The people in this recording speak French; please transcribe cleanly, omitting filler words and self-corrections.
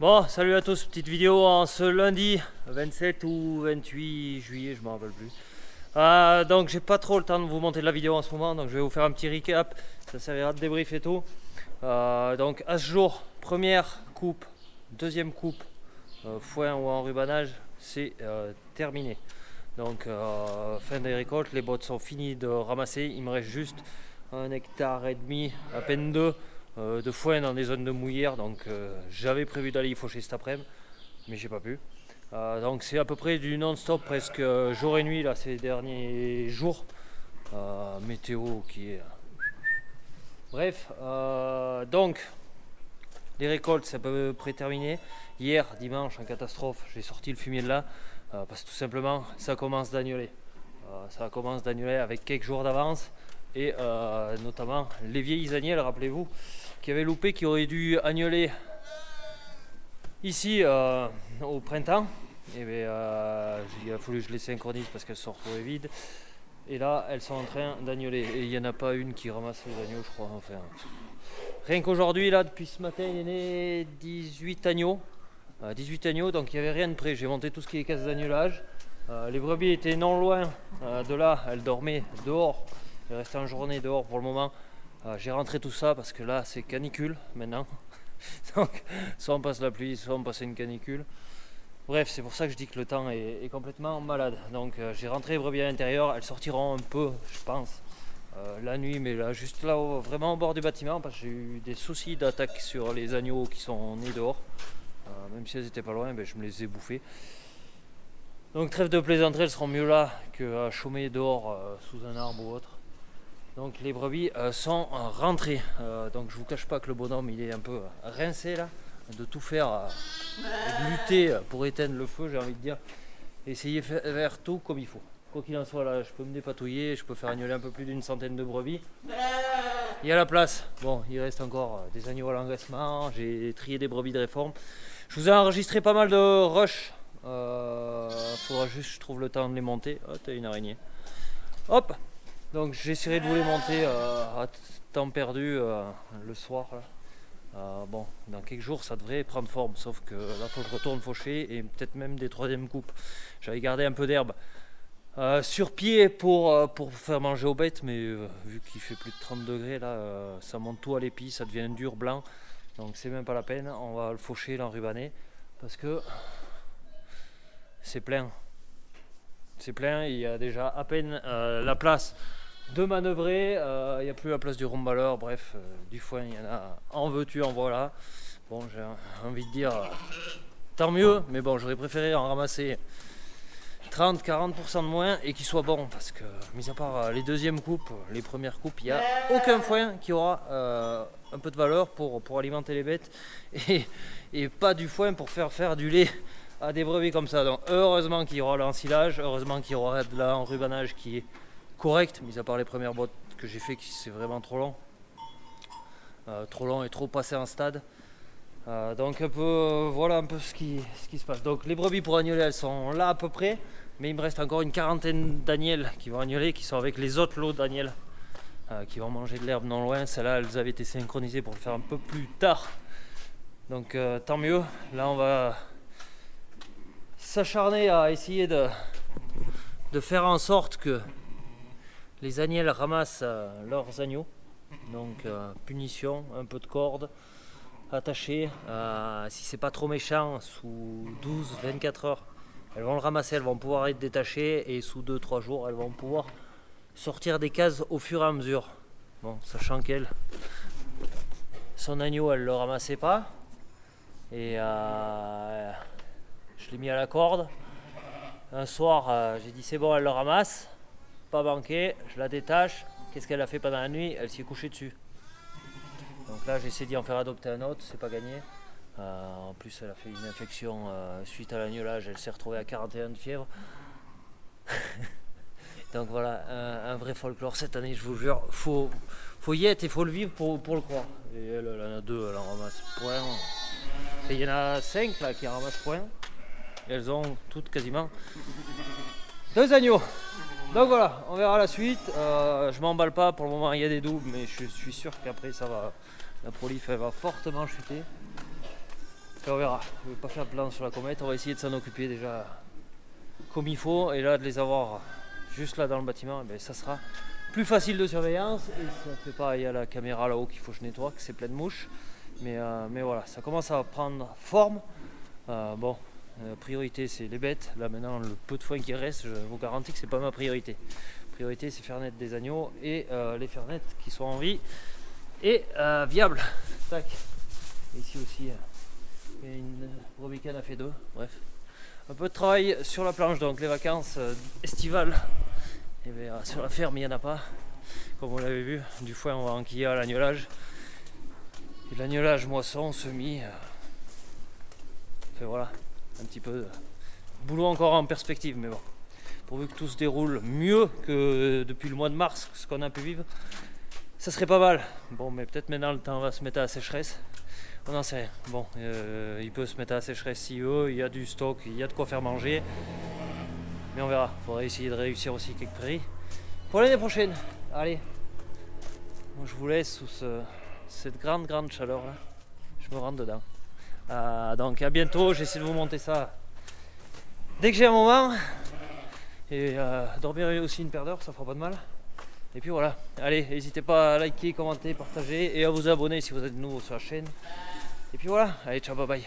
Bon, salut à tous, petite vidéo en ce lundi 27 ou 28 juillet, je me rappelle plus. Donc j'ai pas trop le temps de vous monter de la vidéo en ce moment, donc je vais vous faire un petit recap, ça servira de débrief et tout. Donc à ce jour, première coupe, deuxième coupe, foin ou enrubanage, c'est terminé. Donc fin des récoltes, les bottes sont finies de ramasser, il me reste juste 1,5 hectare, à peine deux. De foin dans des zones de mouillère, donc j'avais prévu d'aller y faucher cet après-midi, mais j'ai pas pu. Donc c'est à peu près du non-stop, presque jour et nuit là ces derniers jours. Météo qui est. Bref, donc les récoltes c'est à peu près terminé. Hier, dimanche, en catastrophe, j'ai sorti le fumier de là parce que tout simplement ça commence d'agnoler. Ça commence d'agnoler avec quelques jours d'avance. Et notamment les vieilles agnelles, rappelez-vous, qui avaient loupé, qui auraient dû agnoler ici au printemps. Et bien, il a fallu que je les synchronise parce qu'elles se sont retrouvées vides. Et là, elles sont en train d'agnoler. Et il n'y en a pas une qui ramasse les agneaux, je crois. Enfin, rien qu'aujourd'hui, là, depuis ce matin, il est né 18 agneaux. 18 agneaux, donc il n'y avait rien de prêt. J'ai monté tout ce qui est casse d'agnolage. Les brebis étaient non loin de là, elles dormaient dehors. Il restait en journée dehors pour le moment. J'ai rentré tout ça parce que là c'est canicule maintenant. Donc soit on passe la pluie, soit on passe une canicule. Bref, c'est pour ça que je dis que le temps est complètement malade. Donc j'ai rentré les brebis à l'intérieur. Elles sortiront un peu, je pense, la nuit, mais là juste là, vraiment au bord du bâtiment, parce que j'ai eu des soucis d'attaque sur les agneaux qui sont nés dehors. Même si elles étaient pas loin, je me les ai bouffés. Donc trêve de plaisanterie, elles seront mieux là que à chômer dehors sous un arbre ou autre. Donc les brebis sont rentrées. Donc je vous cache pas que le bonhomme il est un peu rincé là, de tout faire, de lutter pour éteindre le feu, j'ai envie de dire. Essayer de faire tout comme il faut. Quoi qu'il en soit là, je peux me dépatouiller, je peux faire agnoler un peu plus d'une centaine de brebis. Il y a la place. Bon, il reste encore des agneaux à l'engraissement, j'ai trié des brebis de réforme. Je vous ai enregistré pas mal de rushs. Faudra juste que je trouve le temps de les monter. Oh, t'as une araignée. Hop! Donc j'essaierai de vous les monter à temps perdu le soir. Bon, dans quelques jours ça devrait prendre forme, sauf que là faut que je retourne faucher et peut-être même des troisièmes coupes. J'avais gardé un peu d'herbe sur pied pour faire manger aux bêtes, mais vu qu'il fait plus de 30 degrés là, ça monte tout à l'épi, ça devient dur blanc. Donc c'est même pas la peine, on va le faucher, l'enrubaner, parce que c'est plein. C'est plein, il y a déjà à peine la place de manœuvrer, il n'y a plus la place du romballeur, bref, du foin, il y en a en veux-tu, en voilà. Bon, j'ai envie de dire tant mieux, mais bon, j'aurais préféré en ramasser 30-40% de moins et qu'il soit bon, parce que, mis à part les deuxièmes coupes, les premières coupes, il n'y a aucun foin qui aura un peu de valeur pour alimenter les bêtes et pas du foin pour faire du lait à des brebis comme ça. Donc heureusement qu'il y aura l'ensilage, heureusement qu'il y aura de l'enrubanage qui est correct, mis à part les premières bottes que j'ai fait qui c'est vraiment trop long et trop passé en stade. Donc un peu voilà un peu ce qui se passe. Donc les brebis pour agnoler elles sont là à peu près, mais il me reste encore une quarantaine d'agnelles qui vont agnoler, qui sont avec les autres lots d'agnelles qui vont manger de l'herbe non loin. Celles-là elles avaient été synchronisées pour le faire un peu plus tard. Donc tant mieux. Là on va s'acharner à essayer de faire en sorte que les agnelles ramassent leurs agneaux. Donc punition, un peu de corde attachée. Si c'est pas trop méchant, sous 12-24 heures, elles vont le ramasser, elles vont pouvoir être détachées et sous 2-3 jours, elles vont pouvoir sortir des cases au fur et à mesure. Bon, sachant qu'elle, son agneau, elle le ramassait pas. Et je l'ai mis à la corde. Un soir, j'ai dit c'est bon, elle le ramasse. Pas banqué, je la détache. Qu'est-ce qu'elle a fait pendant la nuit? Elle s'y est couchée dessus. Donc là, j'ai essayé d'y en faire adopter un autre, c'est pas gagné. En plus, elle a fait une infection suite à l'agnolage, elle s'est retrouvée à 41 de fièvre. Donc voilà, un vrai folklore cette année, je vous jure. Faut y être et faut le vivre pour le croire. Et elle en a deux, elle en ramasse point. Et il y en a 5 là qui en ramassent point. Et elles ont toutes quasiment 2 agneaux. Donc voilà, on verra la suite. Je m'emballe pas, pour le moment il y a des doubles, mais je suis sûr qu'après ça va, la prolif elle va fortement chuter. Et on verra. Je ne vais pas faire de plan sur la comète, on va essayer de s'en occuper déjà comme il faut. Et là, de les avoir juste là dans le bâtiment, ben, ça sera plus facile de surveillance. Et ça fait pas, il y a la caméra là-haut qu'il faut que je nettoie, que c'est plein de mouches. Mais voilà, ça commence à prendre forme. Bon, la priorité c'est les bêtes. Là maintenant, le peu de foin qui reste, je vous garantis que c'est pas ma priorité. La priorité c'est faire naître des agneaux et les faire naître qui sont en vie et viables. Tac. Et ici aussi, il y a une brebis qui en a fait deux. Bref, un peu de travail sur la planche, donc les vacances estivales. Et bien, sur la ferme, il n'y en a pas. Comme vous l'avez vu, du foin on va enquiller à l'agnelage. Et l'agnelage, moisson, semis. Enfin voilà, un petit peu de boulot encore en perspective, mais bon. Pourvu que tout se déroule mieux que depuis le mois de mars, ce qu'on a pu vivre, ça serait pas mal. Bon, mais peut-être maintenant le temps va se mettre à la sécheresse. On n'en sait rien. Bon, il peut se mettre à la sécheresse s'il veut, il y a du stock, il y a de quoi faire manger. Mais on verra, il faudra essayer de réussir aussi quelques prairies pour l'année prochaine. Allez, moi je vous laisse sous cette grande chaleur là. Je me rends dedans. Donc à bientôt, j'essaie de vous monter ça dès que j'ai un moment. Et dormir aussi une paire d'heures, ça fera pas de mal. Et puis voilà, allez, n'hésitez pas à liker, commenter, partager et à vous abonner si vous êtes nouveau sur la chaîne. Et puis voilà, allez, ciao, bye bye.